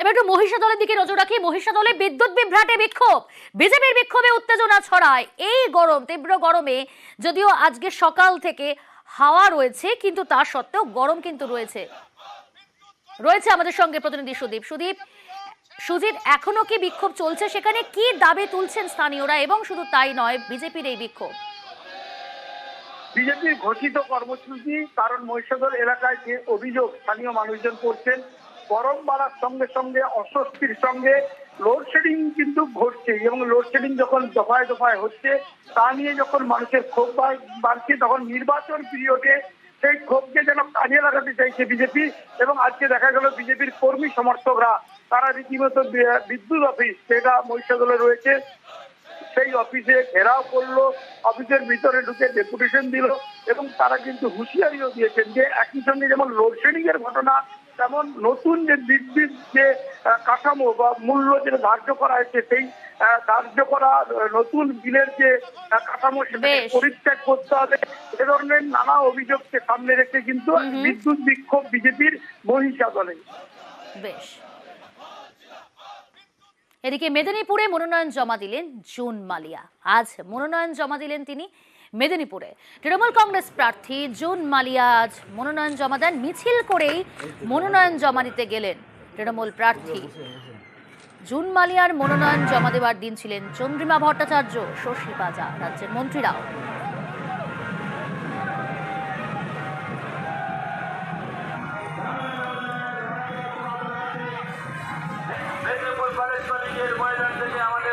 এবার একটু মহিষাদলের দিকে নজর রাখি। মহিষাদলে বিদ্যুৎ বিভ্রাটে বিক্ষোভ, বিজেপির বিক্ষোভে উত্তেজনা ছড়ায়। এই গরম, তীব্র গরমে যদিও আজকে সকাল থেকে হাওয়া রয়েছে, কিন্তু তা সত্ত্বেও গরম কিন্তু রয়েছে। আমাদের সঙ্গে প্রতিনিধি সুজিত, এখনো কি বিক্ষোভ চলছে? সেখানে কি দাবি তুলছেন স্থানীয়রা? এবং শুধু তাই নয়, বিজেপির এই বিক্ষোভ বিজেপির ঘোষিত কর্মসূচি, কারণ মহিষাদল এলাকায় যে অভিযোগ স্থানীয় মানুষজন করছেন, গরম বাড়ার সঙ্গে সঙ্গে অস্বস্তির সঙ্গে লোডশেডিং কিন্তু ঘটছে, এবং লোডশেডিং যখন দফায় দফায় হচ্ছে তা নিয়ে যখন মানুষের ক্ষোভ বাড়ছে, তখন নির্বাচন পিরিয়ডে সেই ক্ষোভকে যেন কাজে লাগাতে চাইছে বিজেপি। এবং আজকে দেখা গেল বিজেপির কর্মী সমর্থকরা তারা রীতিমতো বিদ্যুৎ অফিস যেটা মহিষাদলে রয়েছে সেই অফিসে ঘেরাও করলো, অফিসের ভিতরে ঢুকে ডেপুটেশন দিল, এবং তারা কিন্তু হুঁশিয়ারিও দিয়েছেন যে একই সঙ্গে যেমন লোডশেডিং এর ঘটনা, তেমন নতুন যে বিদ্যুৎ যে কাঠামো বা মূল্য যেটা ধার্য করা হয়েছে, সেই ধার্য করা নতুন বিলের যে কাঠামো সেটাকে পরিত্যাগ করতে হবে। এ ধরনের নানা অভিযোগকে সামনে রেখে কিন্তু বিদ্যুৎ বিক্ষোভ বিজেপির মহিষাদলে। বেশ। এদিকে মেদিনীপুরে মনোনয়ন জমা দিলেন জুন মালিয়া। আজ মনোনয়ন জমা দিলেন তিনি মেদিনীপুরে। তৃণমূল কংগ্রেস প্রার্থী জুন মালিয়া আজ মনোনয়ন জমা দেন। মিছিল করেই মনোনয়ন জমা দিতে গেলেন তৃণমূল প্রার্থী। জুন মালিয়ার মনোনয়ন জমা দেওয়ার দিন ছিলেন চন্দ্রিমা ভট্টাচার্য, শশী পাজা, রাজ্যের মন্ত্রীরাও। ময়দান থেকে আমাদের